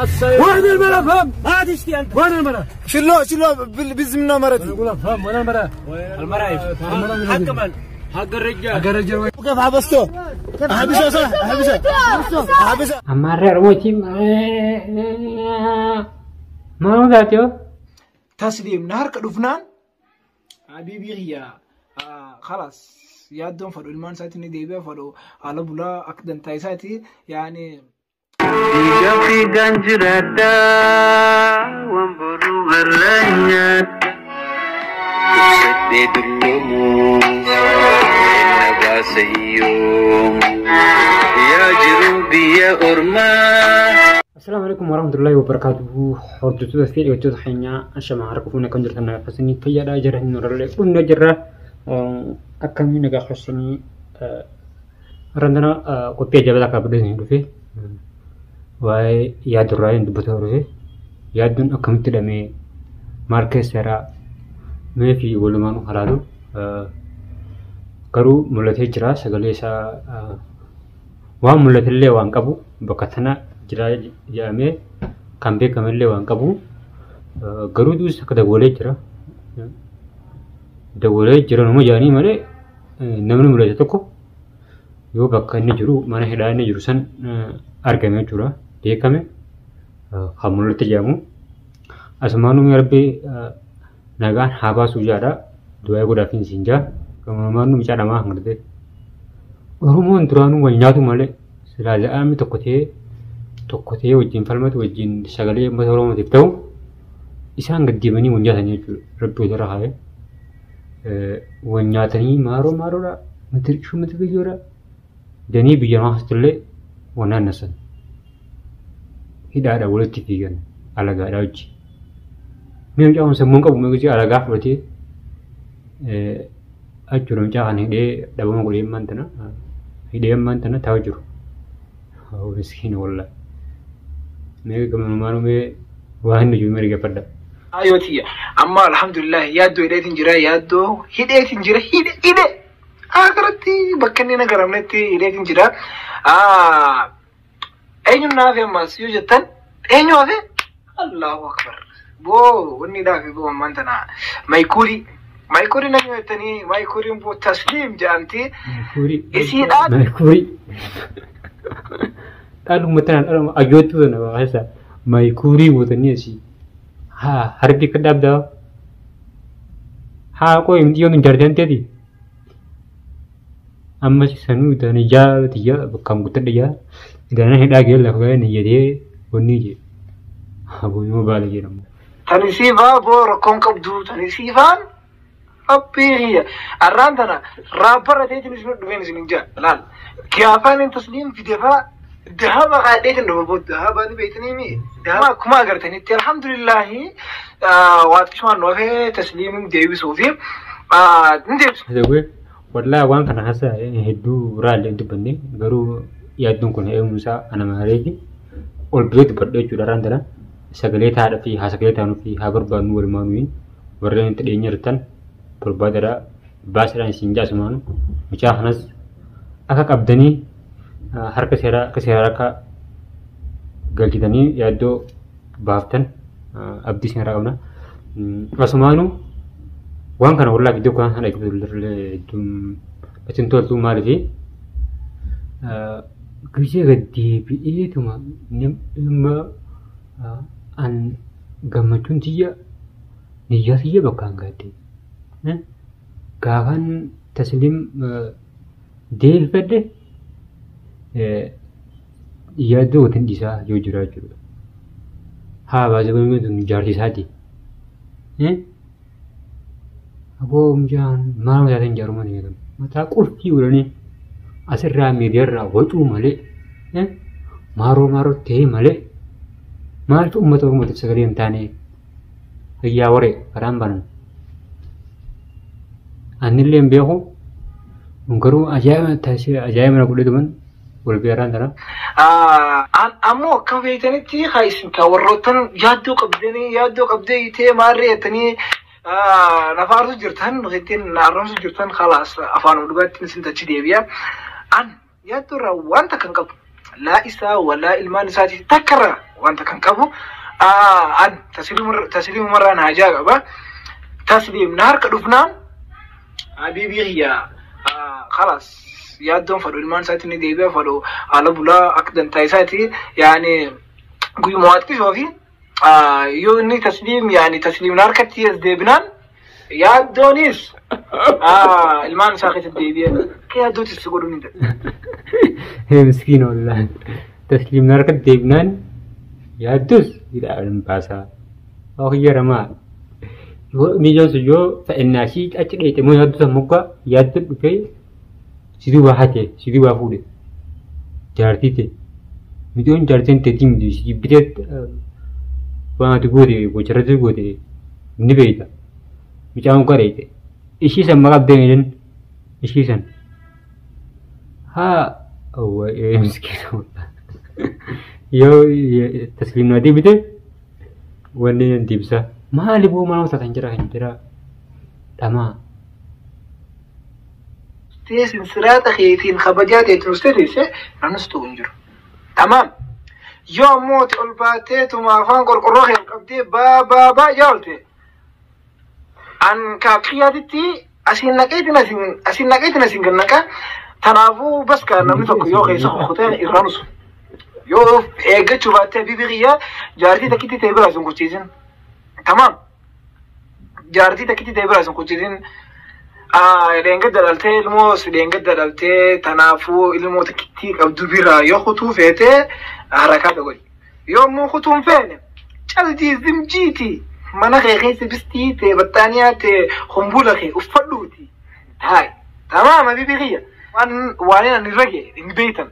وين المرة فهم؟ ما تشتي أنت وين المرة؟ شلو بزمنا مرتي أقول فهم وين المرة؟ المرة حق من؟ حق الرجال كيف حبسته؟ حبسه صح حبسه أمر رموتي ما هو ذاته تسليم نهار كدفنان حبيبي هي خلاص يادون فدو المان ساتني ديبه فدو على بلا أكدن تايساتي يعني في جنجرتا وانبرو غرانيات سدد اللومو إنك سيوم يا جروبي يا أرمان. السلام عليكم ورحمة الله وبركاته. حضرتوا في وجود حينا أشمع عرفونا كنجرتنا فسني فيا جره نور الله كنا جره أكمل نجا خشني رندنا كوبي جبل كابدين دوفي واي ياد راين دبتوره يادون أكمل تدمي ماركس سرا ما في ولمان حلالو كرو ملته جرا سجليسا وام ملته اللي وان كابو بكتنا جرا جامع كامبي كمل وان كابو كرو دوس كده بولي جرا دولي جرا نمو جاني ماله نمن ملته تكو يو بكاني جرو مانه هداني جروسن أرجمه جرا dia kami hamul terjamu asmanu merbi nagan haba sujada dua ekor dafin sinja kemana bicara mah ngerti orang turanu wajah tu malah selalu kami tokote wajin falmat wajin sagale masalah mati tahu isang gede mani wajah tanya tu rabbi jara hai wajah tani maro la mati cuma tu kejora jadi biar mah setelah wana nasan tidak ada boleh tipikan alaga dauji memang jangan semua kau menguji alaga berarti ajuran jangan ide dalam kuliah mantena ide mantena tahu juru harus kini wallah mereka kemana me wahan juga mereka pada ayo tiya amma alhamdulillah yaddo ide tinjira yaddo hide tinjira hide akarati bakkanni nagaramnetti ide tinjira أين النافع ماسيو جتن أين هذا الله أكبر بو وني دافع بو مانتنا مايكوري نجوا التاني مايكوري بو تسليم جانتي إيشي ده مايكوري تالو مثلا أجوتو أنا بحسها مايكوري بو تاني إيشي هربي كداب ده كوي مديو نجارجان تدي أما سنو تاني جا تيجا بكم كتر dia Idana heda gel lah kaya ni jadi bonni je, abu ini mobile je nama. Tani siapa bor kongkap tani siapa? Apa ini? Arran tana rapper ada jenis dua jenis ninja. Lal, kiapa ni taslim video apa? Dah apa ada jenis dua bot dah apa ni betul ni? Dah kuma agar tani. Alhamdulillah, waktu cuma novel taslim dewi sofi. Ni dewi. Jadi, walau awang kan hasa hidu ral itu penting. Baru yaadun kun ee musa ana mareji ol beet baddo judaran dana sagale taada fi ha sagale taanu fi ha barbanu wal manuin warren te nyertan berbadara basran sinja semanu mucha hanas aka qabdani har kasera ka galkitani yaaddo baaftan abdi sinara qabna wasmanu wan kana walla giddo kan hana giddo dum batinto tu malfi kerja gede itu mah nama an gamatun dia dia bakal gede, kawan taslim deal pada ia tu tadi sah jujur. Bahasa kami tu jadi sadi, aku macam malam jadi jarum ni kan, mata kurfi urani. Asal ramai dia rawat umale, maro teh male, mar tu umat sekali entane, ya wore karamban. Anil yang beho, mungkaru aja mana kulit teman, boleh biaran dara. Amo kafe tani ti khaisin kawarrotan yaddo qabde ite marre tani nafarsu jirtan khitin naramsu jirtan khalas afanu dugatin sinta chidebia an yaddo rawan takan qab لا إسا ولا إلمان ساتي تكرر وانت كان كابو عن تسليم مرة أنا هجاء تسليم نهار كدفنان حبيبي هي خلاص يادون فلو المان ساتني ديبه فلو على بلا أكدن تايساتي يعني قوي مواد كي شوفي يوني تسليم يعني تسليم نهار كتير ديبنان يادونيس المان ساقط الديبه كي يادو تسقولون ده هي مسكين والله تسليم نهار كديبنان يادوس إلى الباسا أو هي رما ميجان سجوا فإن شيء أشيء تمو يادوس مكة يادب في سيدو واحد سيدو واحد جارتي ميجان جارتين تتيم دي سيد بدت وأنا تقولي وجرت تقولي نبيتا ميجان كاريت إيشي سما قبضين إيشي سن ها هو مسكين والله يو تسليم نادي بده وني نديبسا ما لبو ما نوصل هنجرا تمام تيسن سرات خيتين خبجات يترستيس نستو انجر تمام يوم موت الباتيت وما فان قرقروخ القبدي با جالتي عن كاكياتي اسين نقيتنا سنغنكا تنافو بس كان نمتك يو خيسا خطين إرانسو يو إيجت شوفات بيبيغيا جارتي تكتي تيبرا سون كوتشيزن تمام جارتي تكتي تيبرا سون كوتشيزن لينجا دلالتي الموس لينجا دلالتي تنافو المو تكتي قبدو بيرا يو خطو فيتي حركات أقول يو مو خطوم فين جلدي زمجيتي مانا خيخيسي بستيتي بطانياتي خنبولخي وفلوتي هاي تمام بيبيغيا وانينا نرقي نبيتن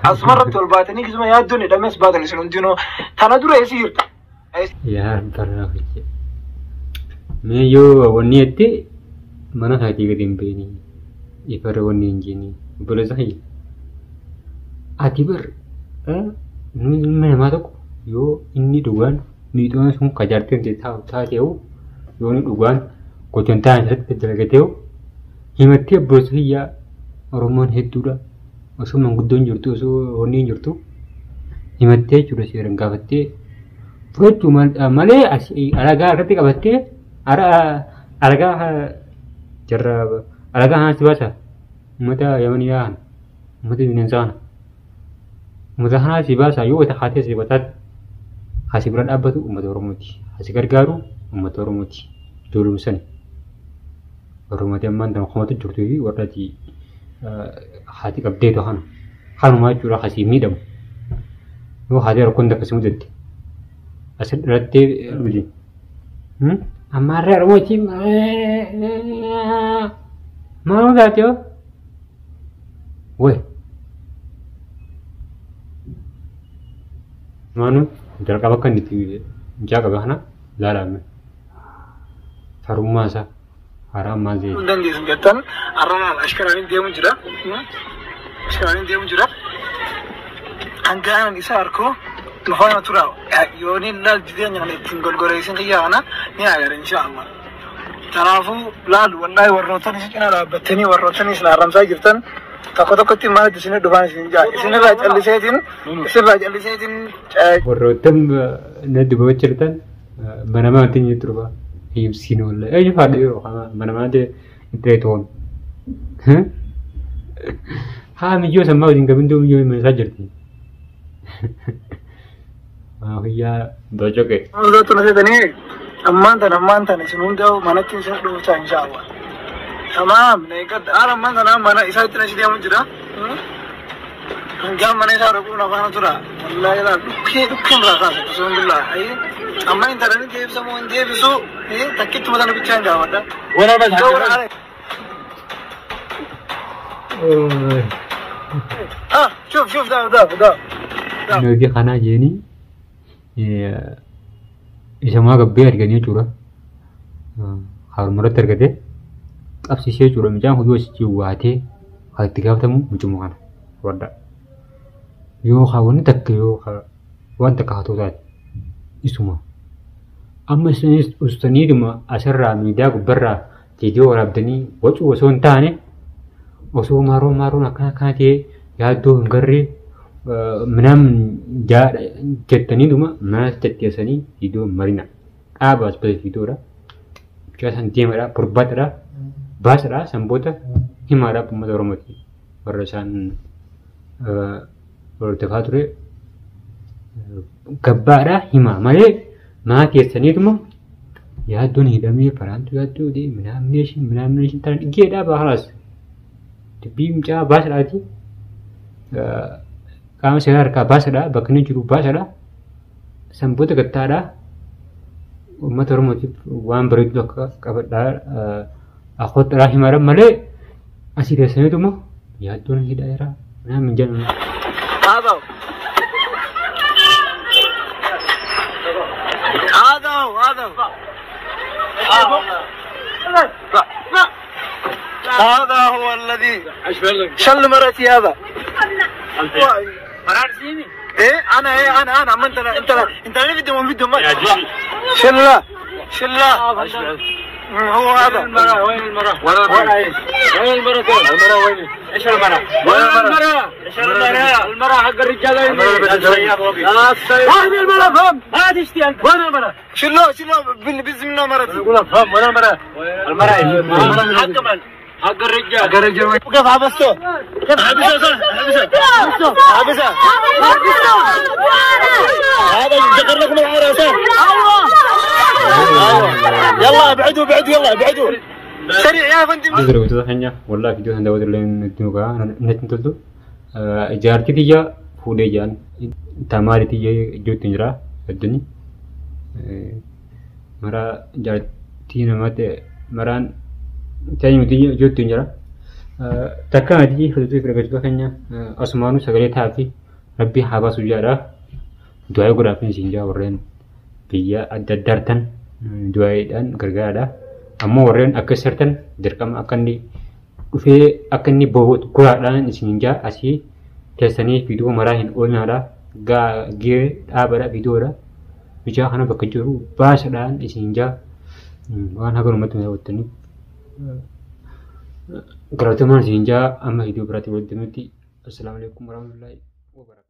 أسمرت الباتني كذا ما يادوني دمس باتني سنودينو تنادر يصير يا برا خير ميو ونيتي mana hati kedin beni ifar wonin jini boleh sahi hati ber mana matok yo ini dugaan ni tuan sung kajar tem je tha teu yo ni dugaan ko conta hat pedal teu himati bosriya romon hedura oso mangudon jurtu oso wonin jurtu himati cura sirang gavate fuet cuma male asi alaga arti gavate alaga jarab alaga hans bahasa mata yamanian mata insan mata hans bahasa yo ta khate se batat khasibran abatu umat oromoti hasigar garu umat oromoti dulum sani oromoti amman dan khomatu jurtu warati hati kabde to han ma jura khasimi dam yo hadir kunda kasumudet asad ratte budi Amarre oromoti mau gak tuh? Weh, manu jarak apa kan itu? Jaga bahana, lalam. Farumah sah, haram mazih. Undang di sengketan, arah askaranin dia menjura, askaranin dia menjura. Anggaran isarko. Tuhana turau, yoni lal jidian yang tinggal goresin kiyana, ni agar insyaallah. Tarafu lal, wallahi warrotan isi kena lah, beteni warrotan isi laram saya jirtan. Takut timah di sini dugaan sini jah, sini raja alisetin, sini raja alisetin. Warrotan nanti bawa cerita, mana mana tinggi terus, hidup sini oleh, ini fadil, mana mana de interneton. Ha, mijau sama orang kabindu mijau mesaj jirti. Iya, dojo ke. Udah tuh nasi tani, amman tan, sebelum jauh mana tin saya dulu cah insyaallah. Tamam, nekat. Amman tan mana isai tin nasi dia menjura. Enggak mana saya ruku nafana tura. Allah ya, dukkan rasa. Alhamdulillah. Amman tan ini dia bisa mau dia bisu. Takut cuma tan bicara jauh ada. Orang ada. Shuf dah. Nanti kana jeni. Isama gabbe argani chura har marat tergade ab sise chura mijang hudu sisi wate hati gaftamu mujumuhan wada yo khawani takyo kha wan takatu zat isuma amma sinis ustaniduma asarra mida gubbarra tidio rabdani wasu wason tane wasu maro nakana kanate yaddo ngarri منام جاء جتني دوما ما تتيسني فيديو مرينا أبغى بس فيديو را كأسان تيم را بربات را باس را سمبوتا همارا بمدرمتي برشان ورتفاتوري كبارا هما مالي ما تيسني دوما يا دون هدامي فرانتو يا دو دي منام نيشن ترى إجدا بخلاص تبيم جا باس راتي كام سيار كباس را بكني جرو باس را سمبوتا كتارا وما ترمتي وان بريد لك كبار أخذ راهي مرة ملء أسير سنة توما يا دون هدايرة أنا من جنون هذا هذا هو الذي شل مرتي هذا ايه انا ما انت اللي فيديو ما شلا هو هذا وين المرأة وين المرأة وين ايش المرأة ايش المرأة حق الرجال وين المرأة فهم هذه اشتياق وين المرأة شلو بزمنا مرتي يقول فهم وين المرأة حق من حق الرجال وقف حبسته حبسه هذا ذكر لكم العرسان يلا ابعدوا يلا ابعدوا سريع يا فندم جزر وتزحنيا والله فيديو هندا ودر لين نتنوكا نتنتلو جارتي تيجا فودي جان تماري تيجا جو تنجرا الدني مرا جارتي نمات مران تاني متيجا جو تنجرا تكا تيجي فدوي فرقة كنيا أسمانو سغلي تافي ربي حابا سجارا دعاء غرافين سينجا ورين بيا أددرتن دعاء غرغادا أما ورين أكسرتن دركم أكني في أكني بوت قرآن سينجا أسي تسني فيديو مراهن أولنا لا غير أبدا فيديو لا بيجا هنا بكجرو باش دان سينجا وأنا هقول متى وتني قرأت من سينجا أما فيديو براتي ودمتي السلام عليكم ورحمة الله وبركاته.